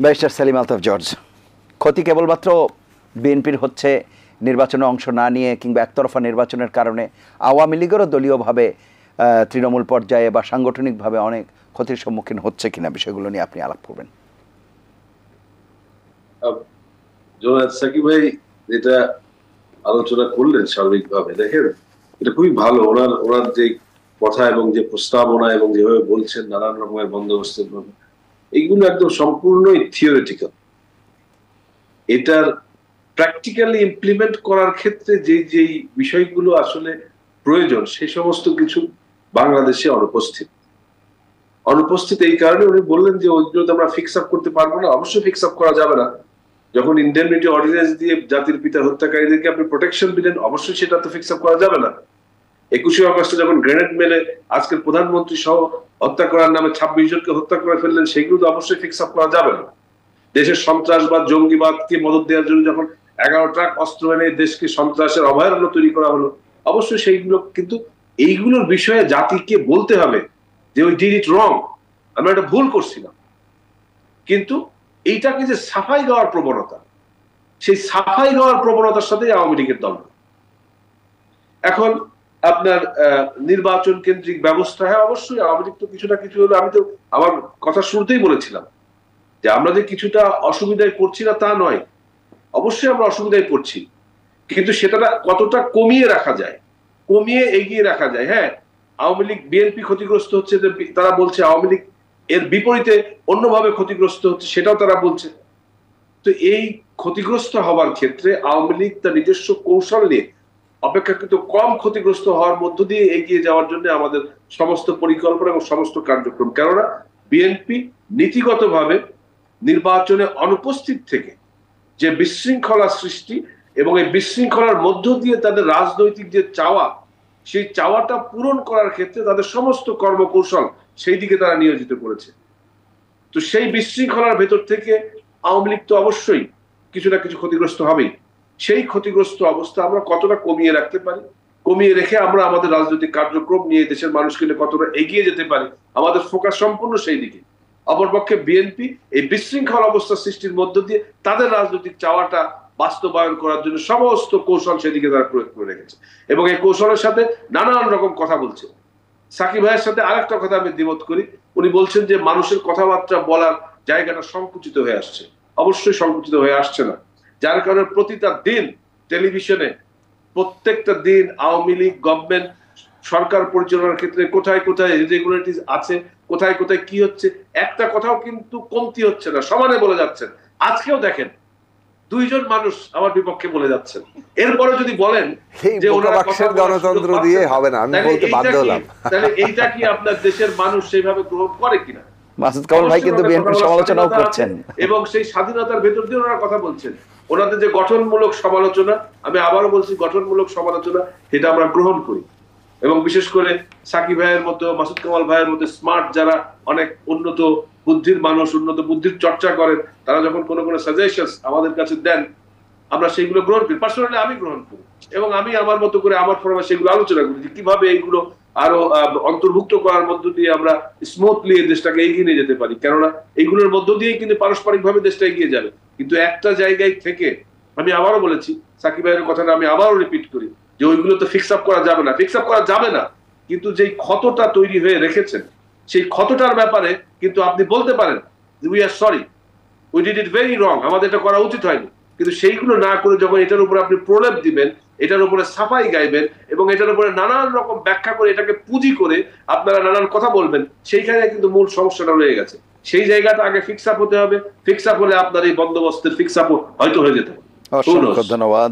Barrister Selim Altaf George, ক্ষতি কেবলমাত্র বিএনপির হচ্ছে নির্বাচনে অংশ না নিয়ে কিংবা একতরফা নির্বাচনের কারণে আওয়ামী লীগেরও দলীয়ভাবে তৃণমূল পর্যায়ে বা সাংগঠনিকভাবে অনেক ক্ষতির সম্মুখীন হচ্ছে কিনা, বিষয়গুলো নিয়ে আপনি আলাপ করবেন। জনাব সাকিব ভাই যেটা আলোচনা করলেন সার্বিকভাবে, দেখেন এটা খুবই ভালো। ওনার যে কথা এবং যে প্রস্তাবনা এবং যেভাবে বলছেন নানান রকমের বন্দোবস্তের ভাবে, এইগুলো একদম সম্পূর্ণই থিওরিটিক্যাল। এটার প্র্যাকটিক্যালি ইমপ্লিমেন্ট করার ক্ষেত্রে যে বিষয়গুলো আসলে প্রয়োজন সেই সমস্ত কিছু বাংলাদেশে অনুপস্থিত। এই কারণে উনি বললেন যে ওইগুলো তো আমরা ফিক্স আপ করতে পারবো না। অবশ্যই ফিক্স আপ করা যাবে না। যখন ইন্ডেমনিটি অর্ডিন্যান্স দিয়ে জাতির পিতা হত্যাকারীদেরকে আপনি প্রোটেকশন দিলেন, অবশ্যই সেটা তো ফিক্স আপ করা যাবে না। 21শে অগস্টে যখন গ্রেনেড মেলে আজকের প্রধানমন্ত্রী সহ হত্যা করার নামে 26 জনকে হত্যা করে ফেললেন, সেগুলো তো অবশ্যই ফিক্স আপ করা যাবে না। দেশের সন্ত্রাসবাদ জঙ্গিবাদকে মদত দেওয়ার জন্য যখন 11 ট্রাক অস্ত্র এনে দেশকে সন্ত্রাসের অভয়ারণ্য তৈরি করা হলো, অবশ্যই সেইগুলো, কিন্তু এইগুলোর বিষয়ে জাতিকে বলতে হবে যে ওই ডিড ইট রং, আমরা এটা ভুল করছিলাম। কিন্তু এইটাকে যে সাফাই গাওয়ার প্রবণতা, সেই সাফাই গাওয়ার প্রবণতার সাথে আওয়ামী লীগের দল। এখন আপনার নির্বাচন কেন্দ্রিক ব্যবস্থা, হ্যাঁ অবশ্যই আওয়ামী লীগ তো কিছু না কিছু হলো। আমি তো আমার কথা শুরুতেই বলেছিলাম যে আমরা যে কিছুটা অসুবিধায় পড়ছি না তা নয়, অবশ্যই আমরা অসুবিধায় পড়ছি, কিন্তু সেটা কতটা কমিয়ে রাখা যায়, কমিয়ে এগিয়ে রাখা যায়। হ্যাঁ, আওয়ামী লীগ বিএনপি ক্ষতিগ্রস্ত হচ্ছে, তারা বলছে আওয়ামী লীগ এর বিপরীতে অন্যভাবে ক্ষতিগ্রস্ত হচ্ছে, সেটাও তারা বলছে। তো এই ক্ষতিগ্রস্ত হওয়ার ক্ষেত্রে আওয়ামী লীগ তার নিজস্ব কৌশল নিয়ে অপেক্ষাকৃত কম ক্ষতিগ্রস্ত হওয়ার মধ্য দিয়ে এগিয়ে যাওয়ার জন্য আমাদের সমস্ত পরিকল্পনা এবং সমস্ত কার্যক্রম। কেননা বিএনপি নীতিগতভাবে নির্বাচনে অনুপস্থিত থেকে যে বিশৃঙ্খলা সৃষ্টি এবং এই বিশৃঙ্খলার মধ্য দিয়ে তাদের রাজনৈতিক যে চাওয়া, সেই চাওয়াটা পূরণ করার ক্ষেত্রে তাদের সমস্ত কর্মকৌশল সেই দিকে তারা নিয়োজিত করেছে। তো সেই বিশৃঙ্খলার ভেতর থেকে আওয়ামী লীগ তো অবশ্যই কিছু না কিছু ক্ষতিগ্রস্ত হবেই। সেই ক্ষতিগ্রস্ত অবস্থা আমরা কতটা কমিয়ে রাখতে পারি, কমিয়ে রেখে আমরা আমাদের রাজনৈতিক কার্যক্রম নিয়ে দেশের মানুষকে নিয়ে কতটা এগিয়ে যেতে পারি, আমাদের ফোকাস সম্পূর্ণ সেই দিকে। অপরপক্ষে বিএনপি এই বিশৃঙ্খল অবস্থা সৃষ্টির মধ্য দিয়ে তাদের রাজনৈতিক চাওয়াটা বাস্তবায়ন করার জন্য সমস্ত কৌশল সেদিকে তারা প্রয়োগ করে রেখেছে এবং এই কৌশলের সাথে নানান রকম কথা বলছে। সাকিব ভাইয়ের সাথে আরেকটা কথা আমি দ্বিমত করি। উনি বলছেন যে মানুষের কথাবার্তা বলার জায়গাটা সংকুচিত হয়ে আসছে। অবশ্যই সংকুচিত হয়ে আসছে না, যার কারণে প্রতিটা দিন টেলিভিশনে প্রত্যেকটা দিন আওয়ামী লীগ গভর্নমেন্ট সরকার পরিচালনার ক্ষেত্রে কোথায় কোথায় ইরেগুলারিটিস আছে, কোথায় কোথায় কি হচ্ছে, একটা কথাও কিন্তু কমতি হচ্ছে না, সমানে বলে যাচ্ছেন। আজকেও দেখেন 2 জন মানুষ আমার বিপক্ষে বলে যাচ্ছেন, এরপরে যদি বলেন যে ওনারা গণতন্ত্র দিয়ে হবে না, আমি বলতে বাধ্য হলাম, তাহলে এইটা কি আপনার দেশের মানুষ সেইভাবে গ্রহণ করে কিনা? মাসুদ কামাল ভাই কিন্তু বিএনপির সমালোচনাও করছেন এবং সেই স্বাধীনতার ভেতর দিয়ে ওনারা কথা বলছেন। ওনাদের যে গঠনমূলক সমালোচনা, আমি আবারও বলছি গঠনমূলক সমালোচনা, এটা আমরা গ্রহণ করি। এবং বিশেষ করে সাকিব ভাইয়ের মতো, মাসুদ কামাল ভাইয়ের মতো স্মার্ট যারা অনেক উন্নত বুদ্ধির মানুষ, উন্নত বুদ্ধির চর্চা করেন, তারা যখন কোনো সাজেশনস আমাদের কাছে দেন, আমরা সেইগুলো গ্রহণ করি। পার্সোনালি আমি গ্রহণ করি এবং আমি আমার মতো করে আমার ফোরামে সেগুলো আলোচনা করি যে কিভাবে এইগুলো আরো অন্তর্ভুক্ত করার মধ্য দিয়ে আমরা স্মুথলি এই দেশটাকে এগিয়ে নিয়ে যেতে পারি। কেননা এইগুলোর মধ্য দিয়েই কিন্তু পারস্পরিক ভাবে দেশটা এগিয়ে যাবে। কিন্তু একটা জায়গায় থেকে আমি আবারও বলেছি, সাকিব ভাইয়ের কথাটা আমি আবারও রিপিট করি যে ওইগুলো তো ফিক্স আপ করা যাবে না, ফিক্স আপ করা যাবে না, কিন্তু যেই ক্ষতটা তৈরি হয়ে রেখেছেন সেই ক্ষতটার ব্যাপারে কিন্তু আপনি বলতে পারেন we are sorry, we did it very wrong, আমাদের এটা করা উচিত হয়নি। কিন্তু সেইগুলো না করে যখন এটার উপরে আপনি প্রলেপ দিবেন, এটার উপরে সাফাই গাইবেন এবং এটার উপরে নানান রকম ব্যাখ্যা করে এটাকে পুঁজি করে আপনারা নানান কথা বলবেন, সেইখানে কিন্তু মূল সমস্যাটা রয়ে গেছে। সেই জায়গাটা আগে ফিক্স আপ হতে হবে। ফিক্স আপ হলে আপনার এই বন্দোবস্তের ফিক্স আপ হয়তো হয়ে যেতে পারে। অসংখ্য ধন্যবাদ।